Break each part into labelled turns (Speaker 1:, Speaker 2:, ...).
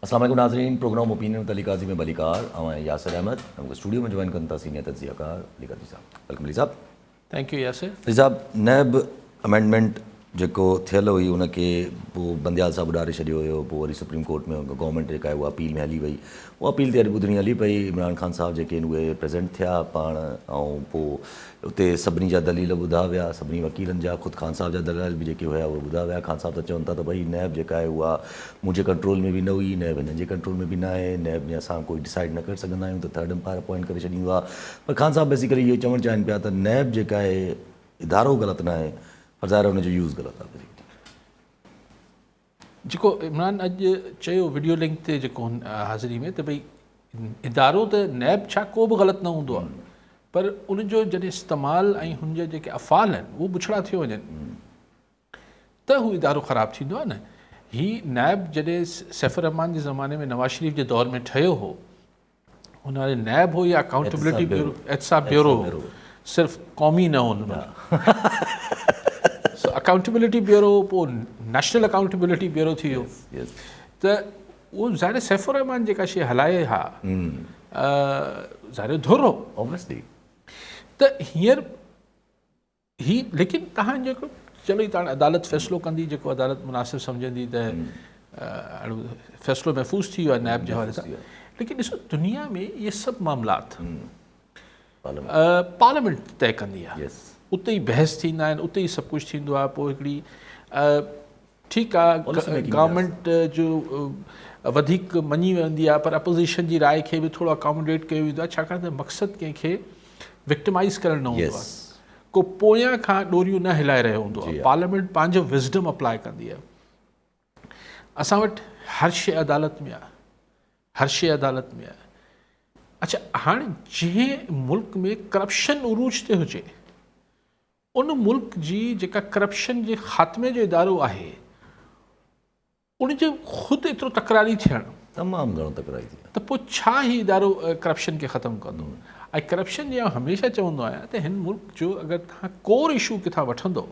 Speaker 1: अस्सलाम वालेकुम नाज़रीन, प्रोग्राम ओपिनियन अली काज़ी में बलीकार ऐं यासिर अहमद हमको स्टूडियो में जॉइन कनि था सीनियर तज्ज़ियाकार Ali Qazi sahab. Welcome Ali sahab.
Speaker 2: Thank you Yasir.
Speaker 1: Ali sahab, NAB amendment जेको थियल हुई उनखे पोइ बंदियाल साहब उॾारे छॾियो हुयो, पोइ वरी सुप्रीम कोर्ट में गवर्नमेंट जेका आहे उहा अपील में हली वई। उहा अपील ते अॼु ॿुधणी हली पई, इमरान ख़ान साहब जेके आहिनि उहे प्रेज़ेंट थिया पाण, ऐं पोइ उते सभिनी जा दलील ॿुधा विया, सभिनी वकीलनि जा, ख़ुदि ख़ान साहब जा दलाल बि जेके हुया उहे ॿुधा विया। ख़ान साहब त चवनि था त भई नैब जेका आहे उहा मुंहिंजे कंट्रोल में बि न हुई, नैब हिननि जे कंट्रोल में बि न आहे, नैब में असां कोई डिसाइड न करे सघंदा आहियूं, त थर्ड एम्पायर अपॉइंट करे छॾींदो आहे। पर ख़ान साहब बेसिकली इहो चवणु चाहिनि पिया त नैब जेका आहे इदारो ग़लति न आहे, पर ज़ाहिर हुनजो यूज़ ग़लति आहे।
Speaker 2: जेको इमरान अॼु चयो वीडियो लिंक ते जेको हाज़िरी में त भई इदारो त नैब छा को बि ग़लति न हूंदो आहे, पर उनजो जॾहिं इस्तेमालु ऐं हुनजा जेके अफ़ाल आहिनि उहे बुछड़ा थी वञनि त हू इदारो ख़राबु थींदो आहे न। हीअ नैब जॾहिं सैफ़ुर रहमान जे ज़माने में नवाज़ शरीफ़ जे दौर में ठहियो हो, हुन वारे नैब हो या अकाउंटेबिलिटी ब्यूरो, एहतसाब ब्यूरो हो, सिर्फ़ु क़ौमी न हो हुन अकाउंटेबिलिटी ब्यूरो, पोइ नेशनल अकाउंटेबिलिटी ब्यूरो थी वियो। त उहो ज़ाहिर सैफ़ुर रहमान जेका शइ हलाए हा ज़ाहिर धुर हो ऑब्वियसली। त हींअर लेकिन तव्हां जेको चलो ई तव्हां अदालत फ़ैसिलो कंदी, जेको अदालत मुनासिबु सम्झंदी त फ़ैसिलो महफ़ूज़ थी वियो आहे नैब जे हवाले सां। लेकिन ॾिसो दुनिया में इहे सभु मामलात पार्लियामेंट तय कंदी आहे, उते ई बहस थींदा आहिनि, उते ई सभु कुझु थींदो आहे। पोइ हिकिड़ी ठीकु आहे गवर्नमेंट जो वधीक मञी वेंदी आहे, पर अपोज़िशन जी राय खे बि थोरो अकोमोडेट कयो वेंदो आहे, छाकाणि त मक़सदु कंहिंखे विक्टिमाइज़ करणु न हूंदो आहे, को पोयां खां ॾोरियूं न हिलाए रहियो हूंदो आहे। पार्लियामेंट पंहिंजो विज़डम अप्लाई कंदी आहे। असां वटि हर शइ अदालत में आहे, हर शइ अदालत में आहे। अच्छा, हाणे जंहिं मुल्क में करप्शन उरूज ते हुजे, उन मुल्क जी जेका करप्शन जे ख़ात्मे जो इदारो आहे, उनजो ख़ुदि एतिरो तकरारी थियणु
Speaker 1: तमामु घणो तकरारी थी,
Speaker 2: त पोइ छा ही इदारो करप्शन खे ख़तमु कंदो? ऐं करप्शन जी हमेशह चवंदो आहियां त हिन मुल्क जो अगरि तव्हां कोर इशू किथां वठंदो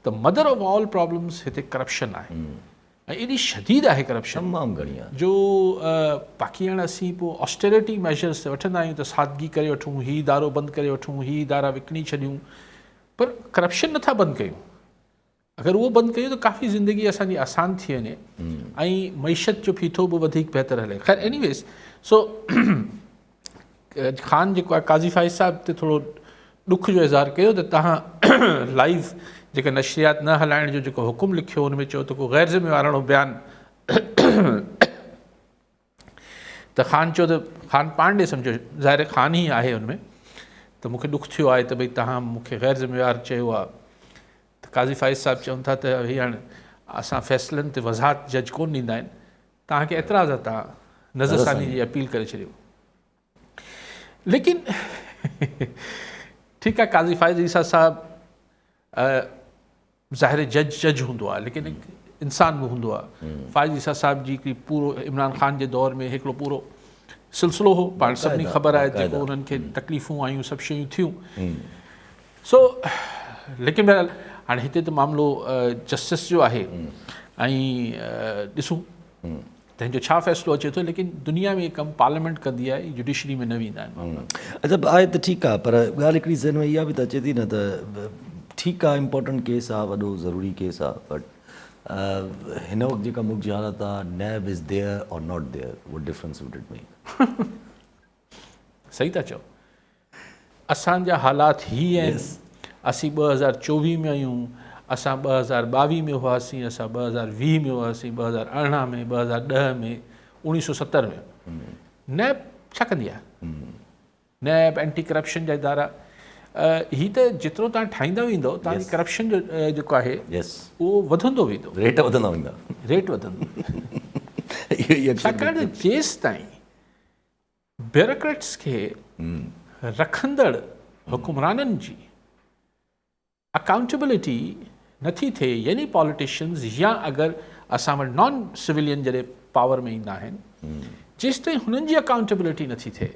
Speaker 2: त मदर ऑफ ऑल प्रॉब्लम्स हिते करप्शन आहे, ऐं एॾी शदीद आहे करप्शन
Speaker 1: तमामु घणी आहे
Speaker 2: जो बाक़ी हाणे असीं पोइ ऑस्टेरिटी मेजर्स ते वठंदा आहियूं त सादगी करे वठूं, हीउ इदारो बंदि करे वठूं, हीउ इदारा विकिणी छॾियूं, पर करप्शन नथा बंदि कयूं। अगरि उहो बंदि कयूं त काफ़ी ज़िंदगी असांजी आसान थी वञे ऐं मईशत जो फीथो बि वधीक बहितर हले। ख़ैर एनीवेज़, सो ख़ान जेको आहे काज़ी फ़ाइज़ साहिब ते थोरो ॾुख जो इज़हार कयो त तव्हां लाइव जेके नशरियात न हलाइण जो जेको हुकुम लिखियो हुन में चयो त को ग़ैर ज़िम्मेवाराणो बयानु त ख़ान चयो त ख़ान पाण ॾे सम्झो, ज़ाहिर ख़ान ई आहे हुन में, त मूंखे ॾुख थियो आहे त भई तव्हां मूंखे ग़ैर ज़िम्मेवार चयो आहे। त काज़ी फ़ाइज़ साहिबु चवनि था त हीअ हाणे असां फ़ैसिलनि ते वज़ाहत जज कोन ॾींदा आहिनि, तव्हांखे एतिराज़ आहे, तव्हां नज़रसानी जी अपील करे छॾियो। लेकिन ठीकु आहे, काज़ी फ़ाइज़ ईसा साहिबु ज़ाहिर जज हूंदो आहे, लेकिन इंसान बि हूंदो आहे। फ़ाइज़ ईसा साहिब जी हिकिड़ी पूरो इमरान ख़ान जे दौर में हिकिड़ो पूरो सिलसिलो हो, पाण सभिनी ख़बर आहे जेको उन्हनि खे तकलीफ़ूं आयूं, सभु शयूं थियूं। सो लेकिन बहरहाल हाणे हिते त मामिलो जस्टिस जो आहे ऐं ॾिसूं तंहिंजो छा फ़ैसिलो अचे थो। लेकिन दुनिया में कमु पार्लियामेंट कंदी आहे, जुडिशरी में न वेंदा आहिनि।
Speaker 1: अच्छा, आहे त ठीकु आहे, पर ॻाल्हि हिकिड़ी ज़हन में इहा बि त अचे थी न त ठीकु आहे इम्पोर्टेंट केस आहे, वॾो ज़रूरी केस आहे, बट हिन वक़्तु जेका मुल्क जी हालत आहे, NAB is there or not there, what difference would it make?
Speaker 2: सही था चओ, असांजा हालात हीअ आहिनि। असीं 2024 में आहियूं, असां 2022 में हुआसीं, असां 2020 में हुआसीं, 2018 में, 2010 में, 1970 में। नैब छा कंदी आहे? नैब एंटी करप्शन जा इदारा, हीअ त जेतिरो तव्हां ठाहींदा वेंदो तव्हांजी करप्शन जो जेको आहे उहो वधंदो वेंदो,
Speaker 1: रेट वधंदा वेंदा,
Speaker 2: रेट वधंदो। छाकाणि त जेसि ताईं ब्यूरोक्रेट्स खे रखंदड़ हुकुमराननि जी अकाउंटेबिलिटी नथी थिए, यानी पॉलिटिशियंस, या अगरि असां वटि नॉन सिविलियन जॾहिं पावर में ईंदा आहिनि, जेसि ताईं हुननि जी अकाउंटेबिलिटी नथी थिए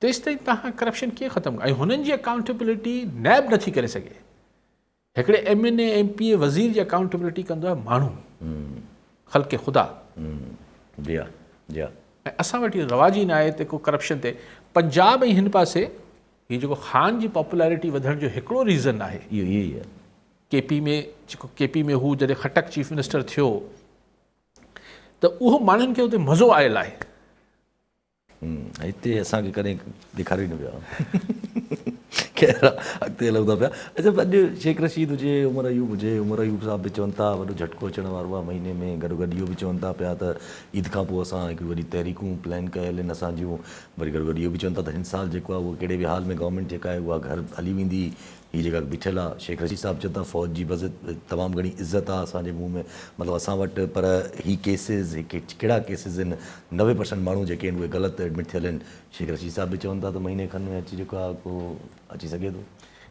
Speaker 2: तेसि ताईं तव्हां करप्शन कीअं ख़तमु? ऐं हुननि जी अकाउंटेबिलिटी नैब नथी करे सघे। हिकिड़े MNA MP वज़ीर जी अकाउंटेबिलिटी कंदो आहे माण्हू, ख़ल्क़े ख़ुदा
Speaker 1: जी हा जी हा
Speaker 2: ऐं असां वटि रवाजी न आहे ते को करप्शन ते पंजाब ऐं हिन पासे हीउ जेको ख़ान जी पॉपुलैरिटी वधण जो हिकिड़ो रीज़न आहे
Speaker 1: इहो ई आहे
Speaker 2: केपी में जेको केपी में हू जॾहिं खटक चीफ मिनिस्टर थियो त उहो माण्हुनि खे उते मज़ो आयल आहे
Speaker 1: हिते असांखे कॾहिं ॾेखारे न पियो ख़ैर अॻिते हलूं था पिया अच्छा अॼु शेख रशीद हुजे उमर अयूब हुजे उमर अयूब साहब बि चवनि था वॾो झटको अचण वारो आहे महीने में गॾो गॾु इहो बि चवनि था पिया त ईद खां पोइ असां हिकु वॾी तहरीकूं प्लान कयल आहिनि असांजियूं वरी गॾो गॾु इहो बि चवनि था त हिन साल जेको आहे उहो कहिड़े बि हाल में गवर्नमेंट जेका आहे उहा घर हली वेंदी हीअ जेका बीठल आहे शेख रशीद साहब चवनि था फ़ौज जी बस तमामु घणी इज़त आहे असांजे मुंहं में मतिलबु असां वटि पर ही केसिस कहिड़ा केसिस आहिनि 90% माण्हू जेके आहिनि उहे ग़लति एडमिट थियल आहिनि शेख रशीद साहब बि चवनि था त महीने खन में अची जेको आहे को अची सघे थो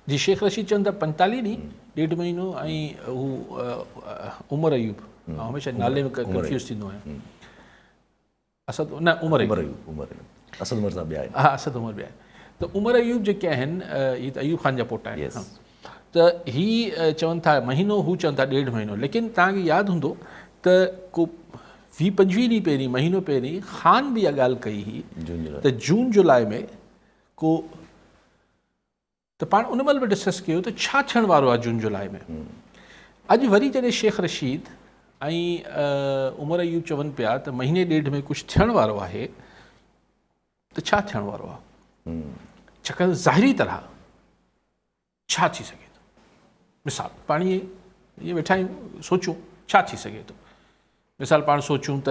Speaker 2: जी शेख रशीद चवनि था 45 ॾींहं 1.5 महीनो ऐं हू उमर अयूब हमेशह नाले में कंफ्यूज़ थींदो आहियां असद न उमर
Speaker 1: उमर असद उमर साहब बि आहे
Speaker 2: हा असद उमर बि आहे त उमर अयूब जेके आहिनि इहे त अयूब ख़ान जा पुट आहिनि त ही चवनि था महीनो हू चवनि था 1.5 महीनो लेकिन तव्हांखे यादि हूंदो त को 20-25 ॾींहं पहिरीं महीनो पहिरीं ख़ान बि इहा ॻाल्हि कई हुई त जून जुलाई में को त पाण उन महिल बि डिस्कस कयो त छा थियण वारो आहे जून जुलाई में अॼु वरी जॾहिं शेख रशीद ऐं उमर अयूब चवनि पिया त महीने 1.5 में कुझु थियण वारो आहे त छा थियण वारो आहे छाकाणि ज़ाहिरी तरह छा थी सघे थो मिसाल पाण इहे वेठा आहियूं सोचूं छा थी सघे थो मिसाल पाण सोचूं त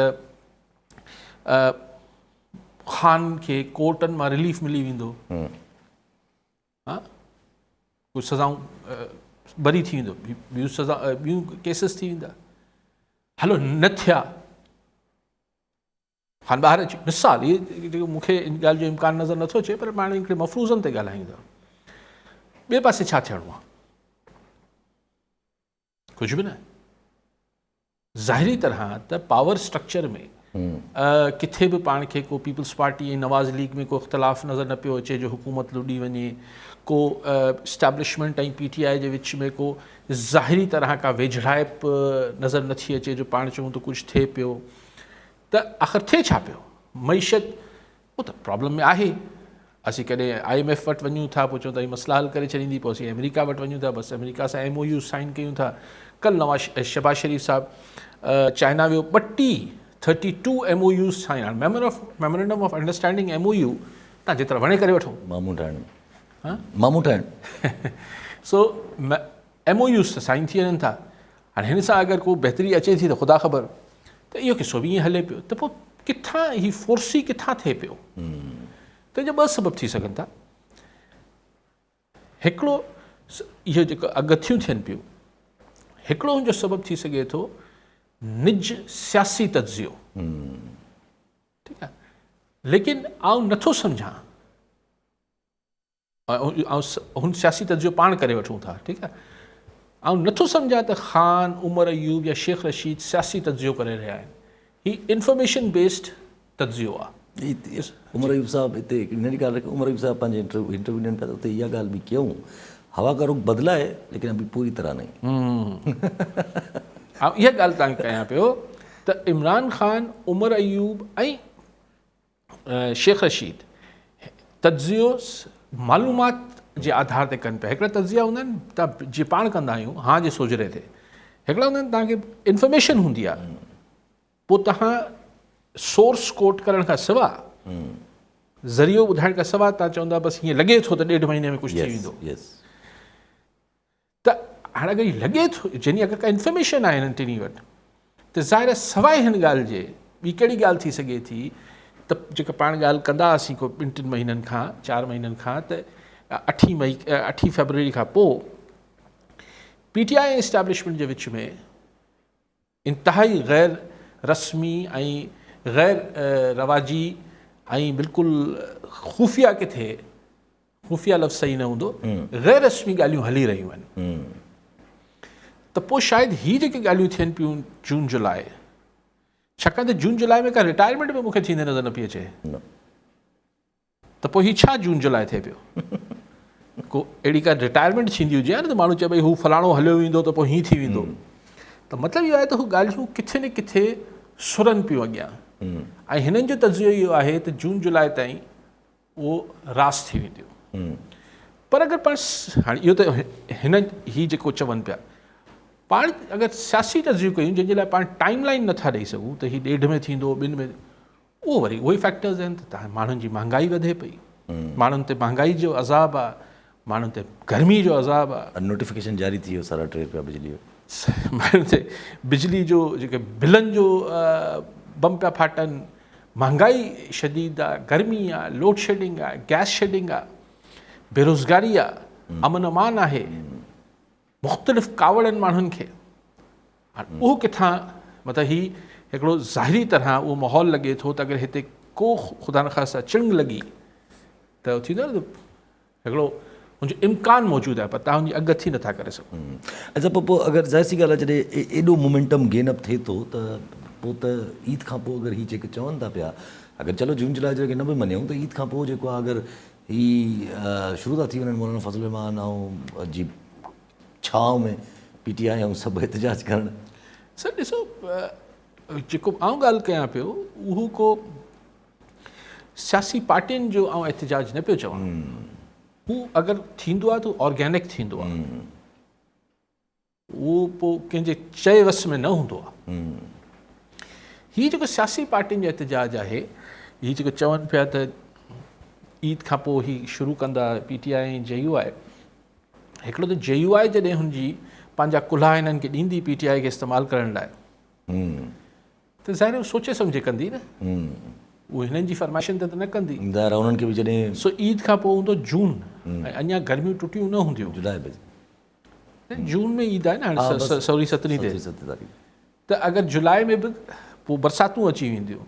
Speaker 2: ख़ान खे कोर्टनि मां रिलीफ मिली वेंदो हा कुझु सज़ाऊं बरी थी वेंदो ॿियूं सज़ा ॿियूं केसिस थी वेंदा हलो न थिया ख़ान ॿाहिरि अची मिसाल इहे जेको मूंखे इन ॻाल्हि जो इम्कान नज़र नथो अचे पर पाण हिकिड़े मफ़रूज़नि ते ॻाल्हायूं था ॿिए पासे छा थियणो आहे कुझु बि न ज़ाहिरी तरह त पावर स्ट्रक्चर में किथे बि पाण खे को पीपल्स पार्टी ऐं नवाज़ लीग में को इख़्तिलाफ़ नज़र न पियो अचे जो हुकूमत लुॾी वञे को इस्टेब्लिशमेंट ऐं PTI जे विच में को ज़ाहिरी तरह का वेझड़ाइप नज़र नथी अचे जो पाण चऊं त कुझु थिए पियो त आख़िर थिए छा पियो मईशत उहो त प्रॉब्लम में आहे असीं कॾहिं IMF वटि वञूं था पोइ चऊं था हीअ मसइला हल करे छॾींदी पोइ असीं अमेरिका वटि वञूं था बसि अमेरिका सां MOU साइन कयूं था कल्ह नवाज़ शहबाज शरीफ़ साहब चाइना वियो 32 MOU साइन हाणे मेमोरेंडम ऑफ अंडरस्टैंडिंग MOU तव्हां जेतिरा वणे करे वठो मामूं ठाहिणु सो MOUs त साइन थी वञनि था हाणे हिन सां अगरि को बहितरी अचे थी त ख़ुदा ख़बर त इहो किसो बि ईअं हले पियो त पोइ किथां ही फोर्सी किथां थिए पियो त हिनजा 2 सबब थी सघनि था हिकिड़ो इहो जेको अगथियूं थियनि पियूं हिकिड़ो हुनजो सबब थी सघे थो निज सियासी तज्ज़ियो ठीकु आहे लेकिन आउं नथो सम्झां हुन सियासी तज्ज़ियो पाण करे वठूं था ठीकु आहे आउं नथो सम्झां त ख़ान उमर अयूब या शेख रशीद सियासी तज्ज़ियो करे रहिया आहिनि ही इंफॉर्मेशन बेस्ड तज्ज़ियो आहे
Speaker 1: उमर अयूब साहब हिते हिन जी ॻाल्हि उमर अयूब साहब पंहिंजे इंटरव्यू ॾियनि पिया त उते इहा ॻाल्हि बि कयूं हवा का रुख बदला है लेकिन अभी पूरी तरह नहीं
Speaker 2: इहा ॻाल्हि तव्हांखे कयां पियो त इमरान ख़ान उमर अयूब ऐं शेख रशीद तज्ज़ियो मालूमात जे आधार ते कनि पिया हिकिड़ा तज्ज़िया हूंदा आहिनि त जीअं पाण कंदा आहियूं हा जे सोजरे ते हिकिड़ा हूंदा आहिनि तव्हांखे इंफॉर्मेशन हूंदी आहे पोइ तव्हां सोर्स कोट करण खां सवाइ ज़रियो ॿुधाइण खां सवाइ तव्हां चवंदा बसि हीअं लॻे थो त 1.5 महीने में कुझु थी वेंदो त हाणे अगरि लॻे थो जंहिं अगरि का इंफॉर्मेशन आहे हिननि टिनी वटि त ज़ाहिर सवाइ हिन ॻाल्हि जे ॿी कहिड़ी ॻाल्हि थी सघे थी त जेका पाण ॻाल्हि कंदा हुआसीं को 2-3 महीननि खां 4 महीननि खां त 8 फरवरी खां पोइ PTI ऐं इस्टेब्लिशमेंट जे विच में इंतिहाई गैर रस्मी ऐं गैर रवाजी ऐं बिल्कुलु ख़ुफ़िया किथे ख़ुफ़िया लफ़्ज़ सही न हूंदो गैर रस्मी ॻाल्हियूं हली रहियूं आहिनि त पोइ शायदि हीअ जेके ॻाल्हियूं थियनि पियूं जून जुलाई छाकाणि त जून जुलाई में का रिटायरमेंट बि मूंखे थींदे नज़र न पई अचे त पोइ हीअ छा जून जुलाई थिए पियो को अहिड़ी का रिटायरमेंट थींदी हुजे न त माण्हू चए भई हू फलाणो हलियो वेंदो त पोइ हीअं थी वेंदो त मतिलबु इहो आहे त हू ॻाल्हियूं किथे न किथे सुरनि पियूं अॻियां ऐं हिननि जो तज़ियो इहो आहे त जून जुलाई ताईं उहो रास थी वेंदियूं पर अगरि पाण हाणे इहो त हिन ही जेको चवनि पिया पाण अगरि सियासी तज़ियो कयूं जंहिंजे लाइ पाण टाइम लाइन नथा ॾेई सघूं त हीउ 1.5 में थींदो 2 में उहो वरी उहे फैक्टर्स आहिनि त तव्हां माण्हुनि जी महांगाई वधे पई माण्हुनि ते महांगाई जो अज़ाब आहे माण्हुनि ते गर्मी जो अज़ाब आहे
Speaker 1: नोटिफिकेशन जारी थी वियो 3.5 रुपया बिजली जो
Speaker 2: माण्हुनि ते बिजली जो जेके बिलनि जो बम पिया फाटनि महांगाई शदीद आहे गर्मी आहे लोड शेडिंग आहे गैस शेडिंग आहे बेरोज़गारी आहे अमन अमान आहे मुख़्तलिफ़ कावड़नि माण्हुनि खे हाणे उहो किथां मतिलबु ही हिकिड़ो ज़ाहिरी तरह उहो माहौल लॻे थो त अगरि हिते को ख़ुदा न ख़ास्ता चिंग लॻी त थींदो न हिकिड़ो मुंहिंजो इम्कान मौजूदु आहे पर तव्हां हुनजी अॻु नथा करे सघो
Speaker 1: अच्छा पोइ अगरि ज़ाहिर सी ॻाल्हि आहे जॾहिं एॾो मोमेंटम गेन अप थिए थो त पोइ त ईद खां पोइ अगरि हीअ जेके चवनि था पिया अगरि चलो जून जुलाई जेके न बि मञूं त ईद खां पोइ जेको आहे अगरि ही शुरू था थी वञनि मौलाना फज़ल रहमान ऐं जी छांव में PTI ऐं सभु एहतिजाज करणु
Speaker 2: सर ॾिसो जेको आउं ॻाल्हि कयां पियो उहो को सियासी पार्टियुनि जो आउं एहतिजाज न पियो चवां हू अगरि थींदो आहे त ऑर्गेनिक थींदो आहे उहो पोइ कंहिंजे चए वस में न हूंदो आहे हीअ जेको सियासी पार्टियुनि जो एहतिजाज आहे हीअ जेको चवनि पिया त ईद खां पोइ ही शुरू कंदा PTI ऐं JUI हिकिड़ो त JUI जॾहिं हुनजी पंहिंजा कुल्हा हिननि खे ॾींदी PTI खे इस्तेमालु करण लाइ त ज़ाहिर सोचे सम्झे कंदी न उहो हिननि जी फरमाइशन त न कंदी
Speaker 1: उन्हनि खे बि जॾहिं
Speaker 2: सो ईद खां पोइ हूंदो जून ऐं अञा गर्मियूं टुटियूं न हूंदियूं जून में ईद आहे न हाणे 16-17 ते त अगरि जुलाई में बि पोइ बरसातूं अची वेंदियूं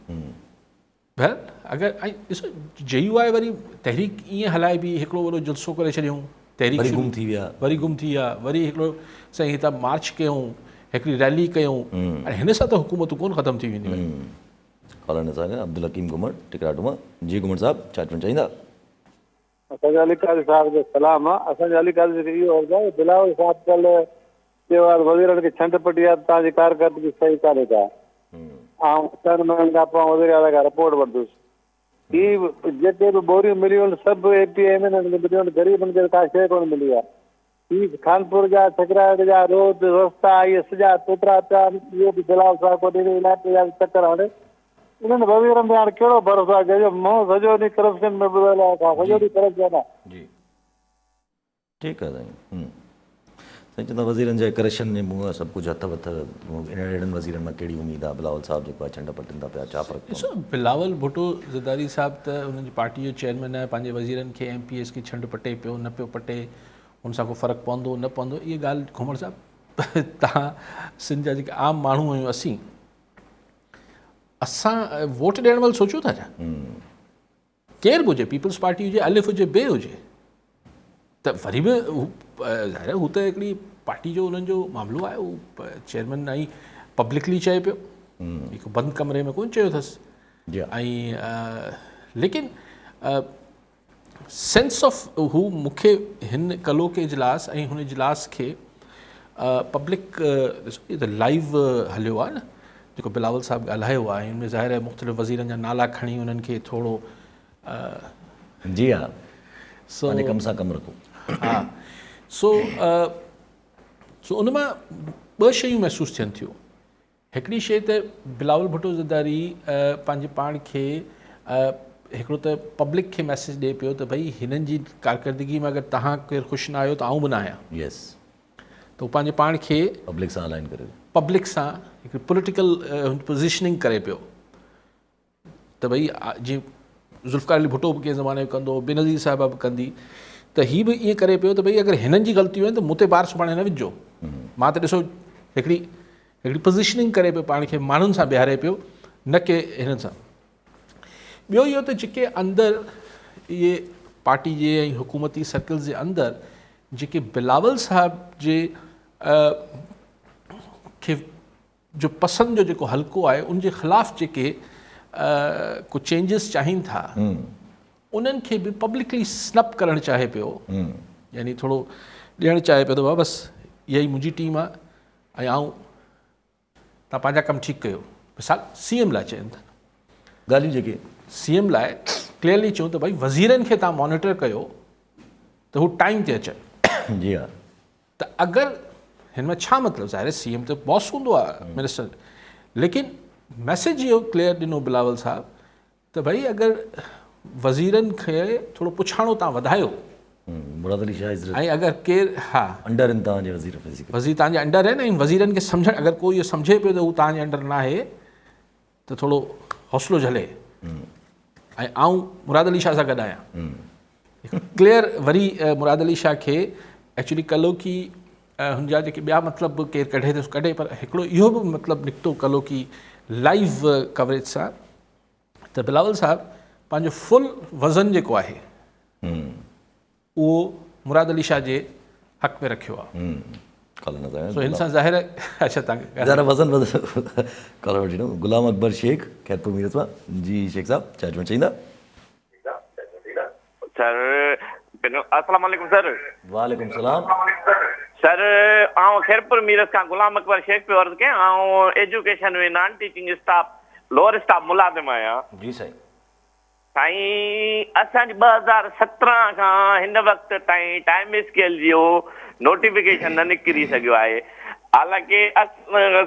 Speaker 2: बहर अगरि ऐं ॾिसो JUI वरी तहरीक ईअं हलाए बि हिकिड़ो वॾो जलसो करे छॾियऊं तहरीक
Speaker 1: वरी गुम थी विया
Speaker 2: वरी हिकिड़ो साईं हितां मार्च कयूं हिकिड़ी रैली कयूं ऐं हिन सां त हुकूमतूं कोन ख़तमु थी वेंदियूं आहिनि
Speaker 1: अब्दुल हकीम घुमर टिकराटू मां जी घुमर साहब छा चवणु चाहींदा
Speaker 3: असांजे अली काज़ी साहिब जो सलाम आहे असांजे अली काज़ी खे इहो अर्ज़ु आहे बिलावल साहिब कल्ह चयो आहे वज़ीरनि खे छंड पटी आहे तव्हांजी कारकर्दगी सही कान्हे का ऐं 3 महीननि खां पोइ वज़ीर आला खां रिपोर्ट वरितुसि ही जेके बि बोरियूं मिलियूं आहिनि सभु API में मिलियूं आहिनि ग़रीबनि खे का शइ कोन मिली आहे ही खानपुर जा छकराट जा रोड रस्ता इहे सॼा टुटरा पिया इहो बि बिलावल साहिब को इलाइक़े जा चकर हाणे इन्हनि वज़ीरनि ते हाणे कहिड़ो भरोसो आहे जंहिंजो मुंहुं सॼो ॾींहुं करप्शन में ॿुधल आहे सॼो ॾींहुं करप्शन आहे
Speaker 1: जी ठीकु आहे साईं साईं चवंदा वज़ीरनि जे करप्शन जे मुंहुं सभु कुझु हथ वथ अहिड़नि वज़ीरनि मां कहिड़ी उमेदु आहे बिलावल साहिब जेको आहे छंड पटनि था पिया छा फ़र्क़ु
Speaker 2: ॾिसो बिलावल भुट्टो ज़रदारी साहिब त हुननि जी पार्टी जो चेयरमैन आहे पंहिंजे वज़ीरनि खे MPs खे छंड पटे पियो न पियो पटे हुन सां को फ़र्क़ु पवंदो न पवंदो इहा ॻाल्हि घुमर साहिबु तव्हां सिंध जा जेके आम माण्हू आहियूं असां वोट ॾियण महिल सोचियो था छा केरु बि हुजे पीपल्स पार्टी हुजे अलिफ हुजे बे हुजे त वरी बि हू त हिकिड़ी पार्टी जो उन्हनि जो मामिलो आहे उहो चेयरमैन ऐं पब्लिकली चए पियो हिकु बंदि कमरे में कोन चयो अथसि ऐं लेकिन सेंस ऑफ हू मूंखे हिन कलो के इजलास ऐं हुन इजलास खे पब्लिक ॾिसो इहो त लाइव हलियो आहे न जेको बिलावल साहिबु ॻाल्हायो आहे हिन में ज़ाहिर आहे मुख़्तलिफ़ वज़ीरनि जा नाला खणी उन्हनि खे थोरो
Speaker 1: जी हा सो कम सां कमु रखो
Speaker 2: हा सो उन मां 2 शयूं महसूसु थियनि थियूं हिकिड़ी शइ त बिलावल भुट्टो ज़रदारी पंहिंजे पाण खे हिकिड़ो त पब्लिक खे मैसेज ॾिए पियो त भई हिननि जी कारकर्दगी में अगरि तव्हां केरु ख़ुशि न आहियो त आउं बि न आहियां
Speaker 1: यस
Speaker 2: त हू पंहिंजे पाण खे
Speaker 1: पब्लिक सां अलाइन करे
Speaker 2: पब्लिक सां हिकिड़ी पॉलिटिकल पोज़ीशनिंग करे पियो त भई जीअं ज़ुल्फ़िकार अली भुट्टो बि कंहिं ज़माने में कंदो बेनज़ीर साहिबा बि कंदी त हीअ बि ईअं करे पियो त भई अगरि हिननि जी ग़लतियूं आहिनि त मूं ते ॿार सुभाणे न विझो मां त ॾिसो हिकिड़ी पोज़ीशनिंग करे पियो पाण खे माण्हुनि सां बीहारे पियो न की हिननि सां ॿियो इहो त जेके अंदरि इहे पार्टी जे ऐं हुकूमती सर्कल्स जे अंदरि जेके बिलावल साहिब जे खे जो पसंदि जो जेको हल्को आहे उनजे ख़िलाफ़ु जेके को चेंजिस चाहिनि था उन्हनि खे बि पब्लिकली स्नप करणु चाहे पियो यानी थोरो ॾियणु चाहे पियो त बसि इहा ई मुंहिंजी टीम आहे ऐं आउं तव्हां पंहिंजा कमु ठीकु कयो। मिसाल CM लाइ चवनि था,
Speaker 1: ॻाल्हियूं जेके
Speaker 2: CM लाइ क्लियरली चऊं त भई वज़ीरनि खे तव्हां मॉनिटर कयो त हू टाइम ते अचनि।
Speaker 1: जी हा,
Speaker 2: त अगरि हिन में छा मतिलबु, ज़ाहिर CM त बॉस हूंदो आहे मिनिस्टर, लेकिन मैसेज इहो क्लियर ॾिनो बिलावल साहब त भई अगरि वज़ीरनि खे थोरो पुछाणो तव्हां वधायो,
Speaker 1: मुराद अली शाह इज़
Speaker 2: ऐं अगरि केरु
Speaker 1: अंडर इन तव्हांजे वज़ीर फिज़िकल
Speaker 2: वज़ीर तव्हांजे अंडर आहिनि, ऐं वज़ीरनि खे सम्झणु, अगरि कोई इहो सम्झे पियो त हू तव्हांजे अंडर न आहे त थोरो हौसलो झले। ऐं आउं मुराद अली शाह सां गॾु आहियां। क्लियर वरी मुराद अली शाह खे एक्चुअली कलो की हुनजा जेके ॿिया मतिलबु केरु कढे थो कढे, पर हिकिड़ो इहो बि मतिलबु निकितो कलो की लाइव कवरेज सां त बिलावल साहब पंहिंजो फुल वज़न जेको आहे उहो मुराद अली शाह जे हक़ में रखियो आहे। सो हिन सां ज़ाहिर अच्छा तव्हांखे
Speaker 1: ज़रा वज़न कॉलर वठी ॾिनो। गुलाम अकबर शेख खैरपुर मीरत मां। जी शेख साहब छा चवणु चाहींदा?
Speaker 4: सर अस्सलाम वालेकुम सर।
Speaker 1: वालेकुम सलाम
Speaker 4: सर आउं खैरपुर मीरत खां गुलाम अकबर शेख पियो अर्ज़ु कयां। आउं एजुकेशन में non teaching staff lower staff मुलाज़िम आहियां।
Speaker 1: जी साईं।
Speaker 4: साईं असांजी 2017 खां हिन वक़्त ताईं टाइम स्केल जो नोटिफिकेशन न निकिरी सघियो आहे। हालांकि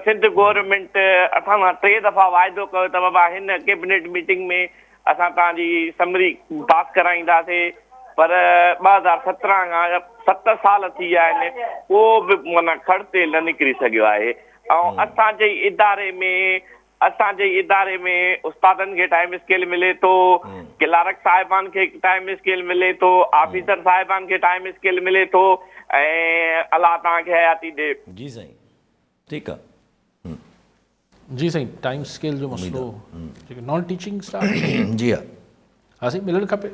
Speaker 4: सिंध गवर्नमेंट असां सां 3 दफ़ा वाइदो कयो त बाबा हिन कैबिनेट मीटिंग में असां तव्हांजी समरी पास कराईंदासीं, पर 2017 खां 7 साल थी विया आहिनि, को बि माना खड़ते न निकिरी सघियो आहे। ऐं असांजे इदारे में उस्तादनि खे टाइम स्केल मिले थो, क्लार्क साहिबान खे टाइम स्केल मिले थो, ऑफिसर साहिबान खे टाइम स्केल मिले थो, ऐं अलाह तव्हांखे हयाती ॾे।
Speaker 1: जी साईं ठीकु आहे।
Speaker 2: जी साईं, टाइम स्केल जो मसइलो जेके नॉन टीचिंग स्टाफ
Speaker 1: जी हा,
Speaker 2: हा साईं मिलणु खपे,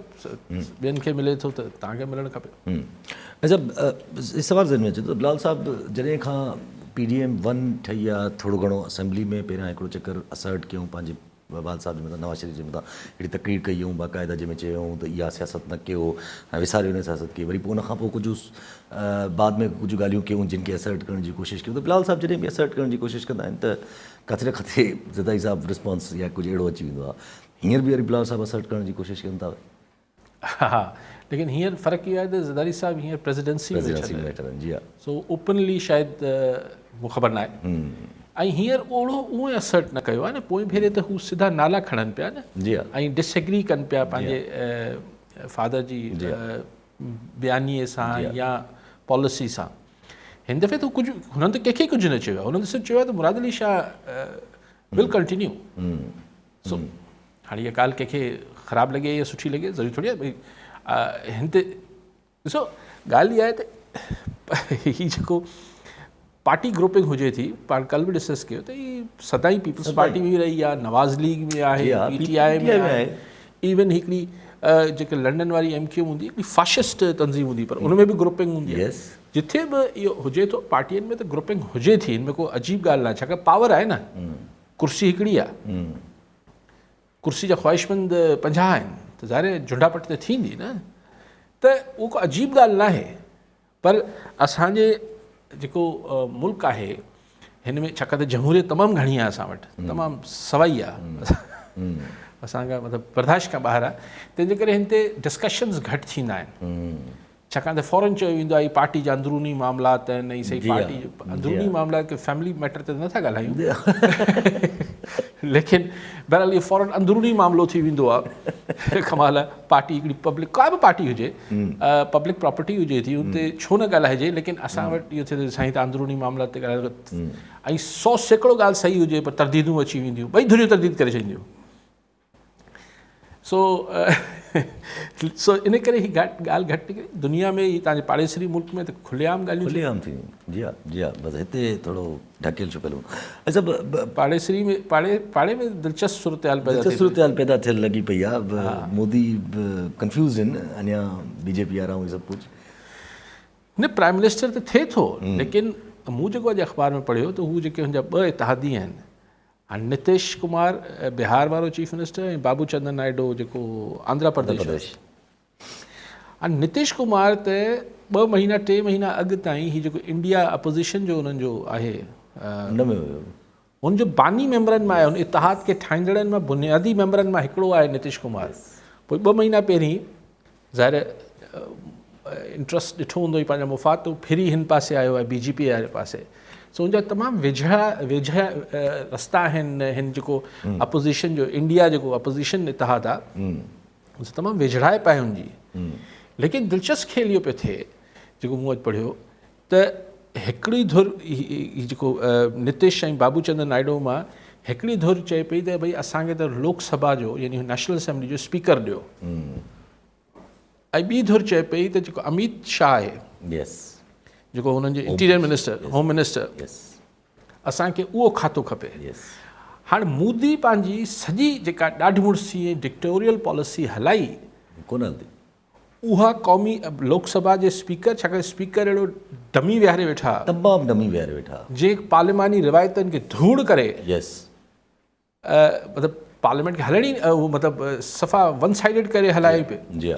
Speaker 2: ॿियनि खे मिले थो त तव्हांखे मिलणु खपे।
Speaker 1: अच्छा सवाल ज़हन में अचे थो बिलावल साहब, जॾहिं खां PDM 1 ठही आहे, थोरो घणो असेंबली में पहिरियां हिकिड़ो चकर असर्ट कयूं पंहिंजे बाल साहब जे मथां, नवाज़ शरीफ़ जे मथां हिकिड़ी तकरीर कयूं बाक़ाइदा, जंहिंमें चयूं त इहा सियासत न कयो ऐं विसारियो हुन सियासत कई। वरी पोइ उनखां पोइ कुझु बाद में कुझु ॻाल्हियूं कयूं जिन खे असर्ट करण जी कोशिशि कयूं। त बिलावल साहब जॾहिं बि असर्ट करण जी कोशिशि कंदा आहिनि त किथे न किथे ज़दाई साहब रिस्पॉन्स या कुझु अहिड़ो अची वेंदो आहे। हींअर बि वरी बिलावल साहब असर्ट करण जी कोशिशि कनि था।
Speaker 2: हा, लेकिन हींअर फ़र्क़ु इहो आहे त ज़रदारी साहब हींअर प्रेसिडेंसी में
Speaker 1: वेठा। जी हा,
Speaker 2: सो ओपनली शायदि मूंखे ख़बर न आहे। ऐं हींअर ओड़ो उहो असर्ट न कयो आहे न, पोइ भेरे त हू सिधा नाला खणनि पिया न।
Speaker 1: जी हा,
Speaker 2: ऐं डिसएग्री कनि पिया पंहिंजे फादर जी बयानीअ सां या पॉलिसी सां। हिन दफ़े त कुझु हुननि त कंहिंखे कुझु न चयो आहे, हुननि त सिर्फ़ु चयो आहे त मुराद अली शाह विल कंटिन्यू। सो हाणे इहा ॻाल्हि कंहिंखे ख़राबु लॻे या सुठी लॻे ज़रूरी थोरी आहे भई हिन ते ॾिसो। ॻाल्हि इहा आहे त हीअ जेको पार्टी ग्रुपिंग हुजे थी, पाण कल्ह बि डिस्कस कयो त हीअ सदाईं पीपल्स पार्टी में रही आहे, नवाज़ लीग में आहे, PTI में आहे, इवन हिकिड़ी जेके लंडन वारी MQ हूंदी हिकिड़ी फाशिस्ट तंज़ीम हूंदी, पर उन में बि ग्रुपिंग हूंदी आहे। जिथे बि इहो हुजे थो पार्टियुनि में त ग्रुपिंग हुजे थी, हिन में को अजीब ॻाल्हि न आहे, छाकाणि पावर आहे न, कुर्सी हिकिड़ी आहे, कुर्सी जा ख़्वाहिशमंद 50 आहिनि, त ज़ाहिर झुंडापट त थींदी न, त उहो को अजीब ॻाल्हि न आहे। पर असांजे जेको मुल्क आहे हिन में छाकाणि त जमहूरियत तमामु घणी आहे असां वटि, तमामु सवाई आहे, असांखां मतिलबु बर्दाश्त खां ॿाहिरि आहे, तंहिंजे करे हिन ते डिस्कशन्स घटि थींदा आहिनि। छाकाणि त फ़ौरन चयो वेंदो आहे पार्टी जा अंदरूनी मामलात आहिनि, ऐं सही पार्टी अंदरूनी मामलात के फैमिली मैटर ते नथा ॻाल्हायूं, लेकिन बहरहाल इहो फ़ौरन अंदरूनी मामिलो थी वेंदो आहे। कमाल आहे, पार्टी हिकिड़ी पब्लिक का बि पार्टी हुजे, पब्लिक प्रॉपर्टी हुजे थी, उते छो न ॻाल्हाइजे, लेकिन असां वटि इहो थिए त साईं त अंदरूनी मामलात ते ॻाल्हायो, ऐं 100 सैकड़ो ॻाल्हि सही हुजे पर तरदीदूं अची वेंदियूं, ॿई धुरियूं तरदीद करे छॾींदियूं। सो इन करे हीअ ॻाल्हि घटि निकिरे। दुनिया में हीअ तव्हांजे पाड़ेसरी मुल्क में त खुलेआम ॻाल्हियूं
Speaker 1: खुलेआम थी। जी हा, जी हा, बसि हिते थोरो ढकियल छुपियल हो। अच्छा
Speaker 2: पाड़ेसरी में पाड़े में दिलचस्प
Speaker 1: सूरत पैदा थियल लॻी पई आहे। मोदी कंफ्यूज़ आहिनि अञा, BJP वारा ऐं सभु कुझु
Speaker 2: न, प्राइम मिनिस्टर त थिए थो, लेकिन मूं जेको अॼु अख़बार में पढ़ियो त हू जेके हुनजा 2 इतिहादी आहिनि, नीतीश कुमार बिहार वारो चीफ मिनिस्टर ऐं बाबू चंदन नायडू जेको आंध्र प्रदेश। नीतीश कुमार त 2 महीना 3 महीना अॻु ताईं हीअ जेको इंडिया अपोज़िशन जो उन्हनि जो आहे हुनजो बानी मेंबरनि मां आहे, हुन इतिहाद खे ठाहींदड़नि मां बुनियादी मेंबरनि मां हिकिड़ो आहे नीतीश कुमार। पोइ 2 महीना पहिरीं ज़ाहिर इंट्रस्ट ॾिठो हूंदो ई पंहिंजा मुफ़ाद, तो फिरी हिन पासे आयो आहे BJP वारे पासे। सो उनजा तमामु वेझा रस्ता आहिनि। हिन जेको अपोज़िशन जो इंडिया जेको अपोज़िशन इतिहाद आहे तमामु वेझड़ाए पाए हुनजी। लेकिन दिलचस्प खेल इहो पियो थिए जेको मूं अॼु पढ़ियो त हिकिड़ी धुर जेको नीतीश ऐं बाबू चंदर नायडू मां हिकिड़ी धुर चए पई त भई असांखे त लोकसभा जो यानी नेशनल असेंबली जो स्पीकर ॾियो, ऐं ॿी धुर चए पई त जेको अमित शाह आहे जेको हुननि जो इंटीरियर मिनिस्टर, होम मिनिस्टर, असांखे उहो खातो खपे। हाणे मोदी पंहिंजी सॼी जेका ॾाढी मुड़सी डिक्टोरियल पॉलिसी हलाई
Speaker 1: कोन हलंदी,
Speaker 2: उहा क़ौमी लोकसभा जे स्पीकर, छाकाणि स्पीकर अहिड़ो डमी विहारे वेठा,
Speaker 1: तमामु डमी विहारे वेठा,
Speaker 2: जे पार्लिमानी रिवायतनि खे धूड़ करे मतिलबु पार्लियामेंट खे हलणी मतिलबु सफ़ा वन साइडेड करे हलाए पियो।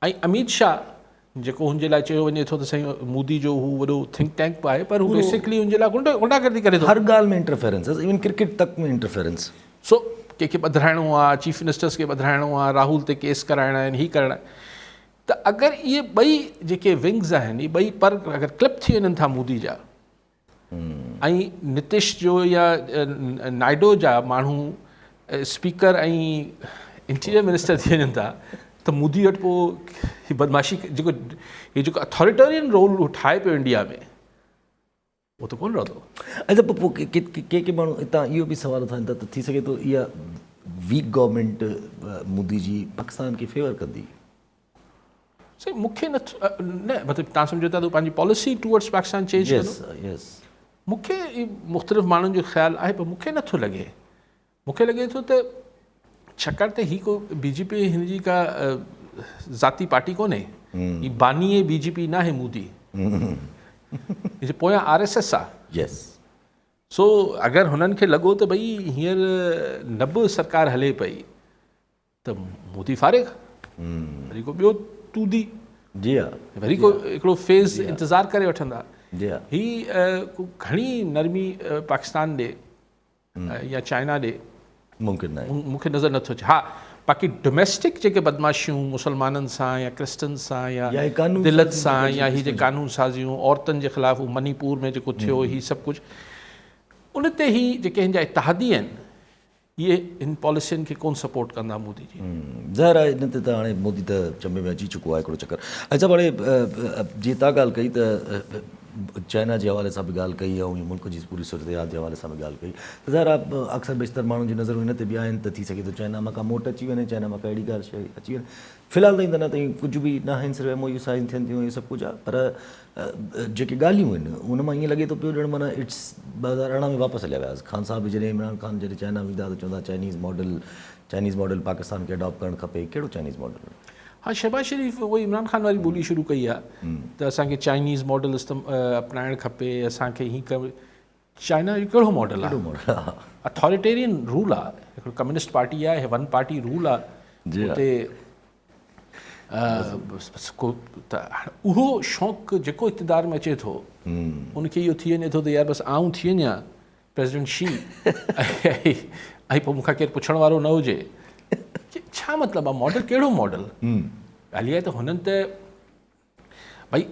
Speaker 2: ऐं अमित शाह जेको हुनजे लाइ चयो वञे थो त साईं मोदी जो हू वॾो थिंक टैंक बि आहे, पर हू बेसिकली हुनजे लाइ गुंडागर्दी करे थो,
Speaker 1: हर ॻाल्हि में इंटरफेरेंस, इवन क्रिकेट तक में इंटरफेरेंस।
Speaker 2: सो कंहिंखे ॿधाइणो आहे, चीफ मिनिस्टर्स खे ॿधाइणो आहे, राहुल ते केस कराइणा आहिनि, हीअ करणा आहिनि। त अगरि इहे ॿई जेके विंग्स आहिनि, इहे ॿई पर अगरि क्लिप थी वञनि था मोदी जा ऐं नीतीश जो या नायडू जा माण्हू स्पीकर ऐं इंटीरियर मिनिस्टर थी वञनि था, त मोदी वटि पोइ हीअ बदमाशी जेको अथॉरिटेरियन रोल ठाहे पियो इंडिया में, उहो त कोन रहंदो।
Speaker 1: अच्छा, पोइ के माण्हू हितां इहो बि सुवाल उथाइनि था त थी सघे थो इहा वीक गवर्नमेंट मोदी जी पाकिस्तान खे फेवर कंदी।
Speaker 2: साईं मूंखे न मतिलबु तव्हां सम्झो था त पंहिंजी पॉलिसी टूवर्ड्स पाकिस्तान चेंज कंदो। मूंखे मुख़्तलिफ़ माण्हुनि जो ख़्यालु आहे, पर मूंखे नथो लॻे। मूंखे लॻे थो त छाकाणि त हीअ को BJP हिन जी का ज़ाती पार्टी कोन्हे, हीअ बानी BJP न आहे मोदी, हीअ पोयां RSS आहे। सो अगरि हुननि खे लॻो त भई हींअर न बि सरकार हले पई त मोदी फारिग, वरी को ॿियो तूदी, वरी को हिकिड़ो फेज़ इंतज़ारु करे वठंदा। हीअ घणी नरमी पाकिस्तान ॾे या चाइना ॾे
Speaker 1: मुमकिन आहे,
Speaker 2: मूंखे नज़र नथो अचे। हा, बाक़ी डोमेस्टिक जेके बदमाशियूं मुसलमाननि सां या क्रिश्चन सां या दिलत सां या हीअ जे कानून साज़ियूं औरतुनि जे ख़िलाफ़ मणिपुर में जेको थियो, हीअ सभु कुझु उन ते ही जेके हिन जा इतिहादी आहिनि इहे इन पॉलिसियुनि खे कोन सपोर्ट कंदा मोदी जी।
Speaker 1: ज़ाहिर आहे इन ते त हाणे मोदी त चंबे में अची चुको आहे हिकिड़ो चकर। अच्छा, हाणे जीअं तव्हां ॻाल्हि कई त चाइना जे हवाले सां बि ॻाल्हि कई ऐं मुल्क जी पूरी सूरत जे हवाले सां बि ॻाल्हि कई, त ज़ाहिर आहे अक्सर बेशितर माण्हुनि जी नज़रूं हिन ते बि आहिनि त थी सघे थो चाइना मां का मोट अची वञे, चाइना मां का अहिड़ी ॻाल्हि शइ अची वञे। फ़िलहाल ताईं त न ताईं कुझु बि न आहिनि, सिर्फ़ु MOU साइन थियनि थियूं, इहे सभु कुझु आहे। पर जेके ॻाल्हियूं आहिनि उन मां ईअं लॻे थो पियो ॼण माना इट्स 2018 में वापसि हलिया वियासीं। ख़ान साहब जॾहिं इमरान ख़ान जॾहिं चाइना वेंदा त चवंदा चाइनीज़ मॉडल पाकिस्तान खे अडॉप्ट करणु खपे। कहिड़ो चाइनीज़ मॉडल?
Speaker 2: हाँ, शहबाज शरीफ़ उहो इमरान ख़ान वारी ॿोली शुरू कई आहे त असांखे चाइनीज़ मॉडल अपनाइणु खपे, असांखे हीअं कर। चाइना जो कहिड़ो मॉडल आहे? अथॉरिटेरियन रूल आहे, हिकिड़ो कम्युनिस्ट पार्टी आहे, वन पार्टी रूल आहे उते। उहो शौक़ु जेको इक़्तिदार में अचे थो उनखे इहो थी वञे थो त यार बसि आऊं थी वञा प्रेसिडेंट शी ऐं पोइ मूंखां केरु पुछण वारो न हुजे। छा मतिलबु आहे? मॉडल कहिड़ो मॉडल? ॻाल्हि आहे त हुननि त भई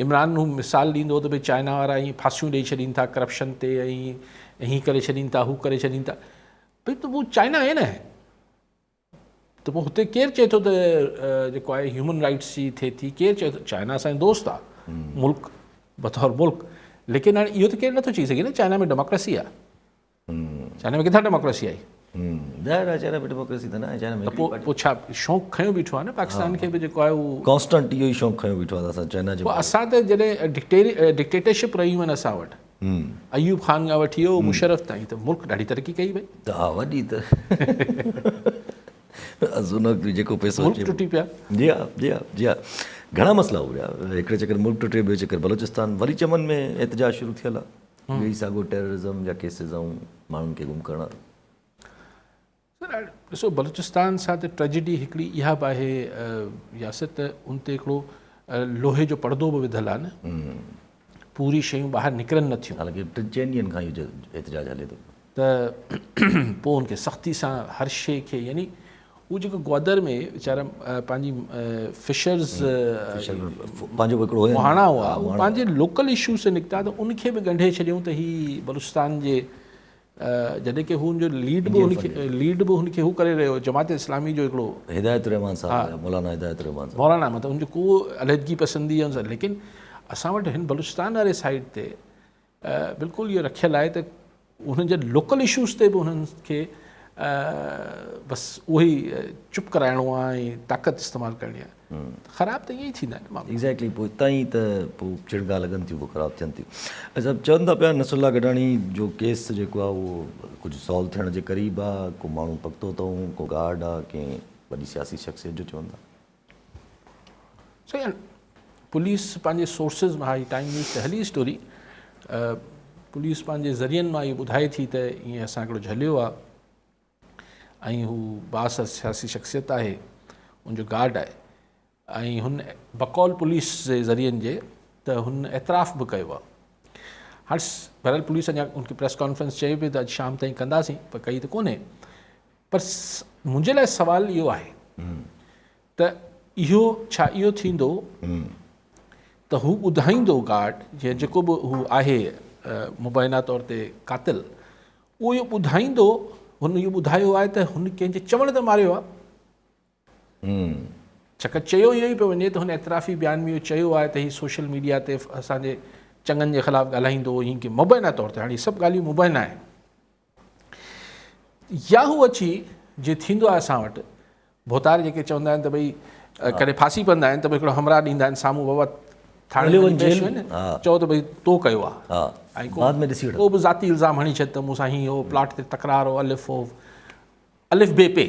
Speaker 2: इमरान हू मिसाल ॾींदो त भई चाइना वारा ईअं फांसियूं ॾेई छॾीनि था करप्शन ते ऐं हीअं करे छॾीनि था, हू करे छॾीनि था। भई त उहो चाइना आहे न, त पोइ हुते केरु चए थो त जेको आहे ह्यूमन राइट्स जी थिए थी? केरु चए थो? चाइना असांजो दोस्त आहे मुल्क बतौर मुल्क। लेकिन हाणे इहो त केरु नथो चई सघे न चाइना में डेमोक्रेसी आहे। चाइना में किथां डेमोक्रेसी आई? पोइ छा शौक़ु खयों बीठो आहे न पाकिस्तान खे बि जेको आहे उहो
Speaker 1: कॉन्स्टेंट इहो ई शौक़ु खयों बीठो आहे असां चाइना जो।
Speaker 2: असां त जॾहिं डिक्टेटरशिप रहियूं आहिनि असां वटि, अयूब ख़ान खां वठी वियो मुशरफ ताईं, त मुल्क ॾाढी तरक़ी कई भई।
Speaker 1: हा, वॾी त जेको पैसो
Speaker 2: मुल्क टुटी पिया।
Speaker 1: जी हा, जी हा, जी हा। घणा मसइला हुआ। हिकिड़े चकर मुल्क टुटे, ॿियो चकर बलोचिस्तान, वरी चमन में एहतजाज शुरू थियल आहे। इहो ई साॻियो टेररिज़म जा केसिस ऐं माण्हुनि खे गुम करणु।
Speaker 2: ॾिसो, बलूचिस्तान सां त ट्रेजिडी हिकिड़ी इहा बि आहे यासिर त उन ते हिकिड़ो लोहे जो पर्दो बि विधल आहे न। पूरी शयूं ॿाहिरि निकिरनि नथियूं
Speaker 1: हालांकि 3 ॾींहंनि खां इहो एहतजाज हले थो
Speaker 2: त पोइ हुनखे सख़्ती सां हर शइ खे यानी उहो जेको ग्वादर में वीचारा पंहिंजी फिशर्स
Speaker 1: पंहिंजो हिकिड़ो
Speaker 2: मुहाणा हुआ उहे पंहिंजे लोकल इशू से निकिता त उनखे बि ॻंढे छॾियूं त हीअ बलूचिस्तान जे जॾहिं की हुनजो लीड बि हुनखे हू करे रहियो जमात इस्लामी जो हिकिड़ो
Speaker 1: हिदायत रहमान साहब मौलाना हिदायत रहमान साहब
Speaker 2: मौलाना मतिलबु हुनजो को अलहदगी पसंदी आहे लेकिन असां वटि हिन बलूचिस्तान वारे साइड ते बिल्कुलु इहो रखियलु आहे त उन्हनि जे लोकल इशूज़ ते बि उन्हनि खे बसि उहो ई चुप कराइणो आहे ऐं ताक़त इस्तेमालु करणी आहे ख़राबु त ईअं ई थींदा आहिनि मामला
Speaker 1: एग्ज़ैक्टली पोइ हितां ई त पोइ चिड़गा लॻनि थियूं पोइ ख़राबु थियनि थियूं अच्छा चवनि था पिया नसरुल्ला गडाणी जो केस जेको आहे उहो कुझु सॉल्व थियण जे क़रीब आहे को माण्हू पकतो अथऊं को गार्ड आहे कंहिं वॾी सियासी शख़्सियत जो चवनि था
Speaker 2: सही आहे पुलिस पंहिंजे सोर्सिस मां ही टाइम न्यूज़ ते हली स्टोरी पुलिस पंहिंजे ज़रियनि मां इहो ॿुधाए थी त ईअं असां हिकिड़ो झलियो आहे ऐं हू बास सियासी शख़्सियत आहे उनजो गार्ड आहे ऐं हुन बकौल पुलिस जे ज़रियनि जे त हुन एतराफ़ बि कयो आहे हाणे बहरहाल पुलिस अञा उनखे प्रेस कॉन्फ्रेंस चए पई त अॼु शाम ताईं कंदासीं पर कई त कोन्हे पर मुंहिंजे लाइ सुवालु इहो आहे त इहो छा इहो थींदो त हू ॿुधाईंदो गार्ड जीअं जेको बि हू आहे मुबैना तौर ते क़ातिल उहो इहो ॿुधाईंदो हुन इहो ॿुधायो आहे त हुन कंहिंजे चवण ते मारियो आहे छाकाणि चयो इहो ई पियो वञे त हुन एतिराफ़ी बयान में इहो चयो आहे त हीअ सोशल मीडिया ते असांजे चङनि जे ख़िलाफ़ु ॻाल्हाईंदो हीअं की मुबैना तौर ते हाणे हीअ सभु ॻाल्हियूं मुबैना आहे या हू अची जीअं थींदो आहे असां वटि भोतार जेके चवंदा आहिनि त भई कॾहिं फांसी पवंदा आहिनि त भई हिकिड़ो हमरा ॾींदा आहिनि साम्हूं बाबा थाणे चओ त भई तो कयो आहे ऐं को बि ज़ाती इल्ज़ाम हणी छॾ त मूंसां हीअं हो प्लाट ते तकरार हो अलिफ बे पे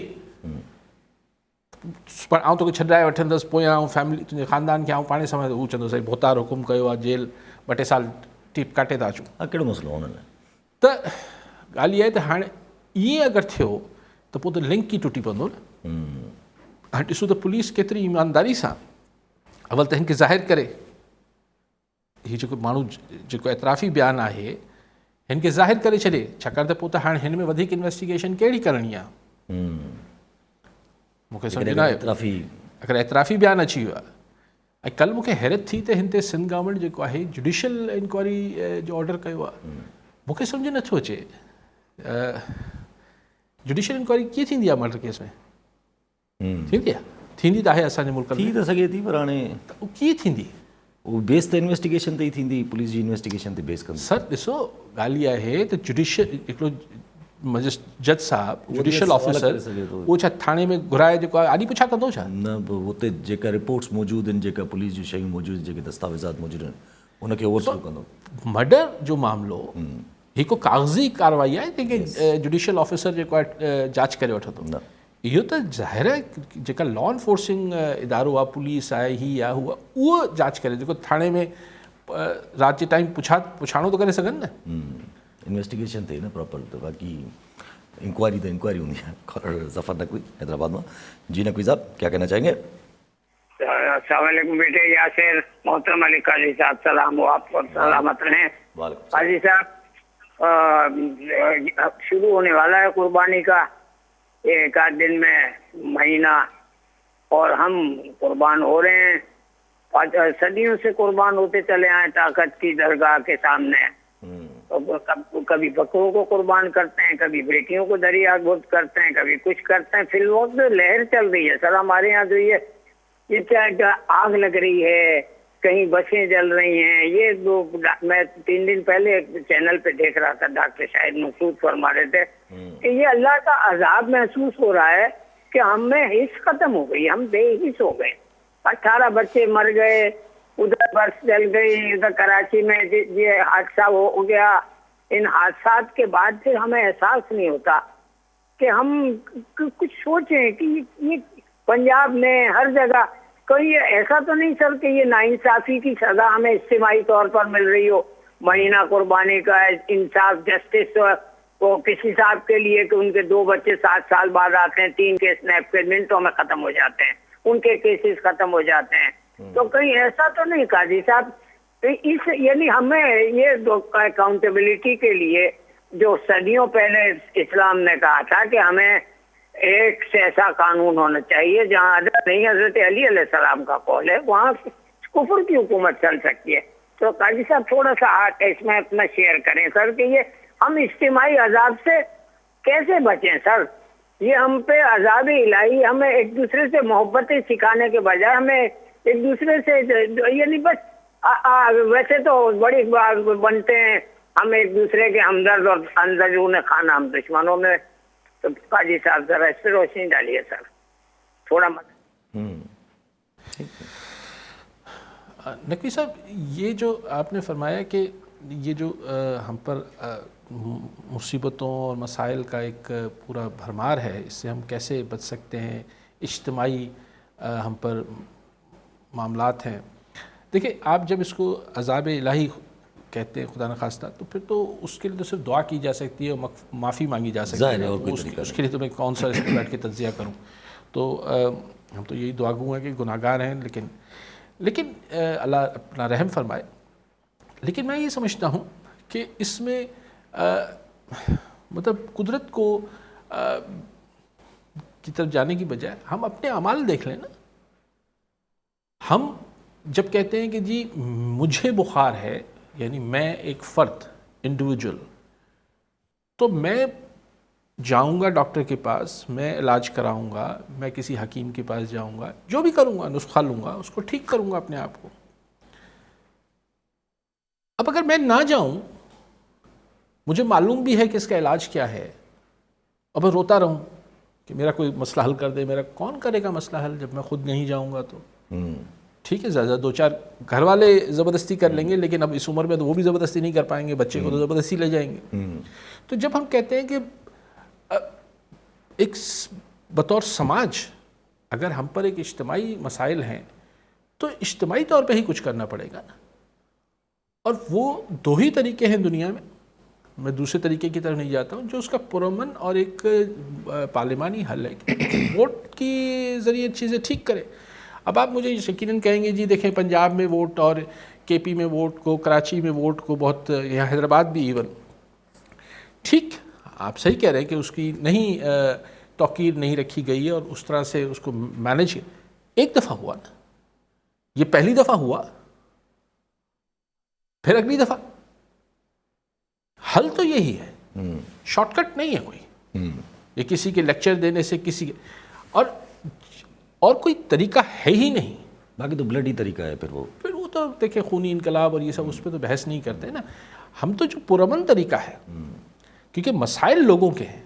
Speaker 2: पर आउं तोखे छॾाए वठंदुसि पोयां ऐं फैमिली तुंहिंजे ख़ानदान खे आउं पाणे समय हू चवंदो साईं भोतार हुकुम कयो आहे जेल 2 साल टीप काटे था अचूं
Speaker 1: कहिड़ो मसइलो हुन लाइ
Speaker 2: त ॻाल्हि इहा आहे त हाणे ईअं अगरि थियो त पोइ त लिंक ई टुटी पवंदो न हाणे ॾिसूं त पुलिस केतिरी ईमानदारी सां अवल त हिन खे ज़ाहिर करे हीउ जेको माण्हू जेको एतराफ़ी बयानु आहे हिन खे ज़ाहिर करे छॾे छाकाणि त पोइ त हाणे हिन में वधीक इन्वेस्टिगेशन कहिड़ी करणी आहे मूंखे सम्झ न आहे अगरि एतराफ़ी बयानु अची वियो आहे ऐं कल्ह मूंखे हैरत थी त हिन ते सिंध गवर्नमेंट जेको आहे जुडिशियल इंक्वायरी जो ऑर्डर कयो आहे मूंखे सम्झ नथो अचे जुडिशियल इंक्वायरी कीअं थींदी आहे मर्डर केस में थींदी आहे थींदी त आहे असांजे मुल्क में
Speaker 1: थी त सघे थी पर हाणे
Speaker 2: उहा कीअं थींदी
Speaker 1: उहो बेस त इन्वेस्टिगेशन ते ई थींदी पुलिस जी इन्वेस्टिगेशन ते बेस कंदी
Speaker 2: सर ॾिसो ॻाल्हि इहा आहे त जुडिशियल हिकिड़ो जज साहब जुडिशियल ऑफिसर उहो छा थाणे में घुराए जेको आहे आॾी पुछा कंदो छा
Speaker 1: न हुते जेका रिपोर्ट्स मौजूदु आहिनि जेका पुलिस जूं शयूं मौजूदु आहिनि जेके दस्तावेज़ात मौजूदु आहिनि उनखे ओवरथ्रो कंदो
Speaker 2: मर्डर जो मामिलो हिकु कागज़ी कार्रवाई आहे जेके जुडिशियल ऑफिसर जेको आहे जांच करे वठंदो न इहो त ज़ाहिर आहे जेका लॉ एनफोर्सिंग इदारो आहे पुलिस आहे हीअ आहे हूअ उहो जांच करे जेको थाणे में राति जे टाइम पुछाणो थो करे सघनि न
Speaker 1: इन्वेस्टिगेशन थिए न प्रॉपर तो बाकी इंक्वायरी तो इंक्वायरी होनी है जफर नकवी हैदराबाद में जी नकवी साहब क्या कहना चाहेंगे
Speaker 5: अस्सलाम वालेकुम बेटे यासिर मोहतरम अली काजी साहब सलाम हो आप पर सलामत रहें काजी साहब शुरू होने वाला है कुर्बानी का 1 आध दिन में महीना और हम कुर्बान हो रहे हैं सदियों से कुर्बान होते चले आए ताकत की दरगाह के सामने तो कभी बकरों को कुर्बान करते हैं कभी बेटियों को दरिया गुर्द करते हैं कभी कुछ करते हैं फिर वक्त लहर चल रही है सर हमारे यहाँ जो ये क्या आग लग रही है कहीं बसें जल रही हैं ये दो मैं 3 दिन पहले चैनल पे देख रहा था डॉक्टर शाहिद मसूद फरमा रहे थे कि ये अल्लाह का अजाब महसूस हो रहा है कि हमें हिस्स खत्म हो गई हम बेहिस हो गए 18 बच्चे मर गए उधर बस जल गई उधर कराची में ये हादसा हो गया इन हादसा के बाद फिर हमें एहसास नहीं होता कि हम कुछ सोचें कि ये पंजाब में हर जगह कोई ऐसा तो नहीं सर कि ये नाइंसाफी की सजा हमें इज्तिमाई तौर पर मिल रही हो महीना कुर्बानी का इंसाफ जस्टिस को किसी साहब के लिए कि उनके 2 बच्चे 7 साल बाद आते हैं 3 केस स्नैप के मिनटों में खत्म हो जाते हैं उनके केसेस खत्म हो जाते हैं तो कहीं ऐसा तो नहीं काजी साहब तो इस यानी हमें ये अकाउंटेबिलिटी के लिए जो सदियों पहले इस्लाम ने कहा था कि हमें एक से ऐसा कानून होना चाहिए जहाँ अदल नहीं, हजरत अली अलैहिस्सलाम का कौल है, वहाँ कुफर की हुकूमत चल सकती है। तो काजी साहब थोड़ा सा इसमें अपना शेयर करें सर कि ये हम इज्तिमाई अजाब से कैसे बचें सर। ये हम पे अजाब इलाही, हमें एक दूसरे से मोहब्बतें सिखाने के बजाय हमें एक दूसरे से यानी बस वैसे तो बड़ी बात बनते हैं हम एक दूसरे के हमदर्द और अंदरून खाना हम दुश्मनों में। तो काजी साहब जरा इस पर रोशनी डालिए सर थोड़ा
Speaker 2: नकवी साहब, ये जो आपने फरमाया कि ये जो हम पर मुसीबतों और मसाइल का एक पूरा भरमार है, इससे हम कैसे बच सकते हैं, इज्तिमाई हम पर मामलात हैं। देखिए, आप जब इसको अज़ाब इलाही कहते हैं खुदा न खास्ता, तो फिर तो उसके लिए तो सिर्फ दुआ की जा सकती है और माफ़ी मांगी जा सकती है। उसके लिए तो मैं कौन सा इसमें बैठ के तज्जिया करूँ। तो हम तो यही दुआ गो हैं कि गुनाहगार हैं, लेकिन अल्लाह अपना रहम फरमाए। लेकिन मैं ये समझता हूँ कि इसमें मतलब कुदरत को की तरफ जाने की बजाय हम अपने अमाल देख लें ना। हम जब कहते हैं कि जी मुझे बुखार है, यानी मैं एक फ़र्द इंडिविजुअल, तो मैं जाऊंगा डॉक्टर के पास, मैं इलाज कराऊंगा, मैं किसी हकीम के पास जाऊंगा, जो भी करूंगा नुस्खा लूँगा, उसको ठीक करूंगा अपने आप को। अब अगर मैं ना जाऊं, मुझे मालूम भी है कि इसका इलाज क्या है, अब मैं रोता रहूं कि मेरा कोई मसला हल कर दे, मेरा कौन करेगा मसला हल जब मैं खुद नहीं जाऊंगा। तो ठीक है, ज़्यादा दो चार घर वाले ज़बरदस्ती कर लेंगे, लेकिन अब इस उम्र में तो वो भी ज़बरदस्ती नहीं कर पाएंगे, बच्चे को तो ज़बरदस्ती ले जाएंगे। तो जब हम कहते हैं कि एक बतौर समाज अगर हम पर एक इज्तिमाई मसाइल हैं, तो इज्तिमाई तौर पे ही कुछ करना पड़ेगा ना। और वो दो ही तरीके हैं दुनिया में, मैं दूसरे तरीके की तरफ नहीं जाता हूँ, जो उसका पुरअमन और एक पार्लिमानी हल है कि वोट के ज़रिए चीज़ें ठीक करें। अब आप मुझे यकीनन कहेंगे जी देखें, पंजाब में वोट और केपी में वोट को, कराची में वोट को बहुत, यहाँ हैदराबाद भी इवन, ठीक आप सही कह रहे हैं कि उसकी नहीं तौकीर नहीं रखी गई है और उस तरह से उसको मैनेज एक दफ़ा हुआ ना, ये पहली दफ़ा हुआ, फिर अगली दफ़ा। हल तो यही है, शॉर्टकट नहीं है कोई, ये किसी के लेक्चर देने से किसी के और कोई तरीका है ही नहीं।
Speaker 1: बाकी तो ब्लडी तरीका है। फिर वो
Speaker 2: तो देखिए खूनी इनकलाब और ये सब, उस पर तो बहस नहीं करते ना। हम तो जो पुरअमन तरीका है, क्योंकि मसाइल लोगों के हैं।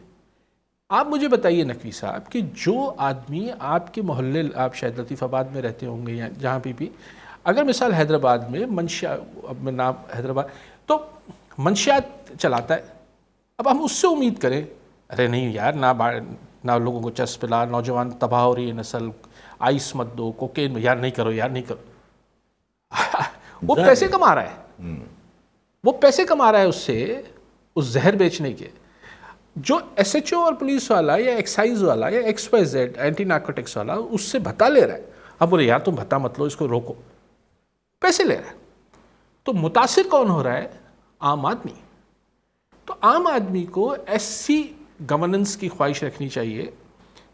Speaker 2: आप मुझे बताइए नकवी साहब कि जो आदमी आपके मोहल्ले, आप शायद लतीफ़ाबाद में रहते होंगे या जहाँ भी, अगर मिसाल हैदराबाद में मंशिया, अब मैं नाम हैदराबाद, तो मंशियात चलाता है, अब हम उससे उम्मीद करें अरे नहीं यार, ना लोगों को चस्प पिला, नौजवान तबाह हो रही है नस्ल, आइस मत दो, कोकेन में, यार नहीं करो, यार नहीं करो। वो पैसे कमा रहा है, वो पैसे कमा रहा है उससे, उस जहर बेचने के। जो एसएचओ और पुलिस वाला या एक्साइज वाला या XYZ एंटी नार्कोटिक्स वाला उससे भत्ता ले रहा है, अब बोले यार तुम भत्ता मत लो, इसको रोको, पैसे ले रहा है। तो मुतासिर कौन हो रहा है? आम आदमी। तो आम आदमी को ऐसी गवर्नेंस की ख्वाहिश रखनी चाहिए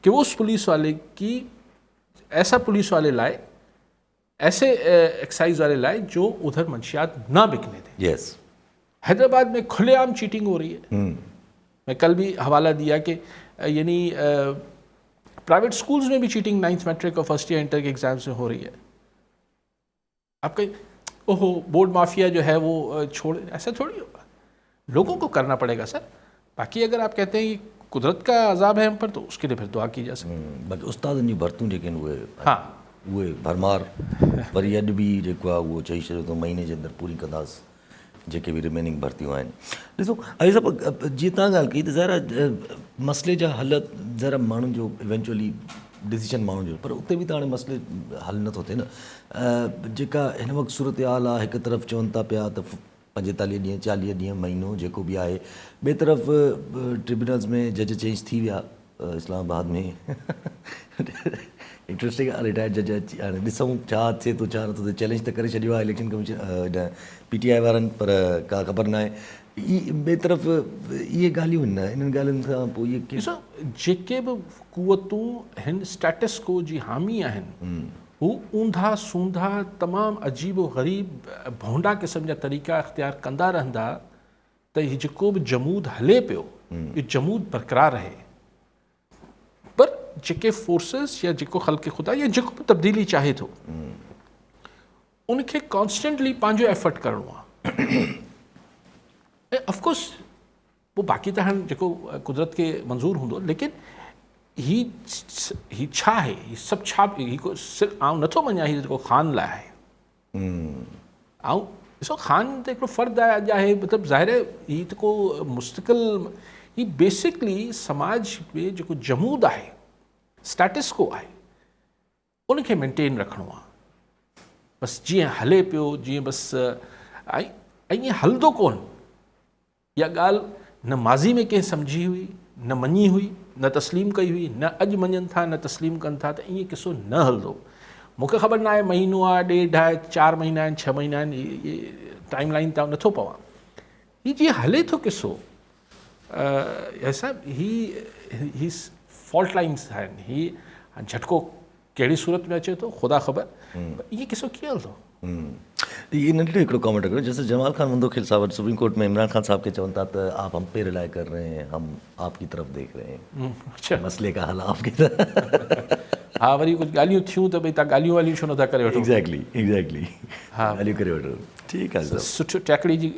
Speaker 2: कि वो उस पुलिस वाले की, ऐसा पुलिस वाले लाए, ऐसे एक्साइज वाले लाए जो उधर मंशियात ना बिकने दें।
Speaker 1: यस,
Speaker 2: हैदराबाद में खुलेआम चीटिंग हो रही है। मैं कल भी हवाला दिया कि यानी प्राइवेट स्कूल्स में भी चीटिंग 9th मैट्रिक और फर्स्ट ईयर इंटर के एग्जाम से हो रही है। आप कहीं ओहो बोर्ड माफिया जो है वो छोड़, ऐसा थोड़ी होगा, लोगों को करना पड़ेगा सर। बाकी अगर आप कहते हैं कि कुदरत का अजाब है हम पर, तो उसके लिए फिर दुआ की जा सकती है।
Speaker 1: बाक़ी उस्ताद जी भरतूं जेके उहे,
Speaker 2: हाँ
Speaker 1: उहे भरमार वरी अॼु बि जेको आहे उहो चई छॾियो त महीने जे अंदरि पूरी कंदासीं जेके बि रिमेनिंग भर्तियूं आहिनि। ॾिसो अॼु सभु जीअं तव्हां ॻाल्हि कई त ज़रा मसइले जा हल ज़रा माण्हुनि जो इवेंचुअली डिसीजन माण्हुनि जो, पर उते बि त हाणे मसइले हल नथो थिए न। जेका हिन वक़्तु सूरत हाल आहे, हिकु तरफ़ चवनि था पिया त 45 ॾींहं 40 ॾींहं महीनो जेको बि आहे, ॿिए तरफ़ ट्रिब्यूनल्स में जज चेंज थी विया, اسلام آباد میں इंट्रस्टिंग आहे रिटायर्ड जज हाणे ॾिसूं छा थिए थो छा नथो थिए चैलेंज त करे छॾियो आहे इलेक्शन कमीशन PTI वारनि पर का ख़बर न आहे ॿिए तरफ़ इहे ॻाल्हियूं न इन्हनि ॻाल्हियुनि सां पोइ इहे
Speaker 2: ॾिसो जेके बि क़ुवतूं हिन स्टेटस को जी हामी आहिनि हू ऊंधा सूंधा तमामु अजीब व ग़रीब भोंडा क़िस्म जा तरीक़ा इख़्तियार कंदा रहंदा त हीउ जेको बि जमूद हले पियो इहो जमूद बरक़रार रहे पर जेके फोर्सिस या जेको ख़ल्क़ ख़ुदा या जेको बि तब्दीली चाहे थो उनखे कॉन्स्टेंटली पंहिंजो एफर्ट करिणो आहे ऐं ऑफकोर्स पोइ बाक़ी त हाणे जेको कुदरत खे मंज़ूर हूंदो लेकिन ही छा आहे ही सभु छा ही सिर्फ़ु आउं नथो मञा हीउ जेको ख़ान लाइ आहे ऐं ॾिसो ख़ान त हिकिड़ो फ़र्दु आहे अॼु आहे मतिलबु ज़ाहिर आहे हीउ जेको मुस्तक़िल ही बेसिकली समाज में जेको जमूद आहे स्टेटस को आहे उनखे मेंटेन रखिणो आहे बसि जीअं हले पियो जीअं बसि ऐं ईअं हलंदो कोन इहा ॻाल्हि न माज़ी में कंहिं सम्झी हुई न मञी हुई न तस्लीम कई हुई न अॼु मञनि था न तस्लीम कनि था त ईअं किसो न हलंदो मूंखे ख़बर न आहे महीनो आहे 1.5 आहे 4 महीना आहिनि 6 महीना आहिनि इहे टाइम लाइन तां नथो पवां हीउ जीअं हले थो किसो साहिबु ही फॉल्ट लाइन्स आहिनि ही झटको कहिड़ी सूरत में अचे थो ख़ुदा ख़बर इहे किसो कीअं हलंदो
Speaker 1: ये नंढो हिकिड़ो कॉमेंट करो जैसे जमाल खान मुंदोखिल साहब सुप्रीम कोर्ट में इमरान खान साहब के चवनि था त आप हम पे रिलाय कर रहे हैं हम आपकी तरफ देख रहे हैं
Speaker 2: अच्छा
Speaker 1: मसले का हल आपकी तरफ
Speaker 2: हाँ वरी कुझु ॻाल्हियूं थियूं त भई तव्हां ॻाल्हियूं वालियूं छो नथा करे वठो
Speaker 1: एग्जैक्टली
Speaker 2: हा
Speaker 1: ॻाल्हियूं करे वठो ठीकु आहे
Speaker 2: सुठो टैकड़ी जी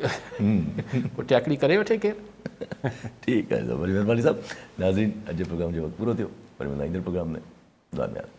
Speaker 2: पोइ टैकड़ी करे वठे केरु
Speaker 1: ठीकु आहे वरी महिरबानी साहब नाज़रीन अॼु प्रोग्राम जो वक़्तु पूरो थियो वरी मिलंदा ईंदड़ प्रोग्राम में धन्यवाद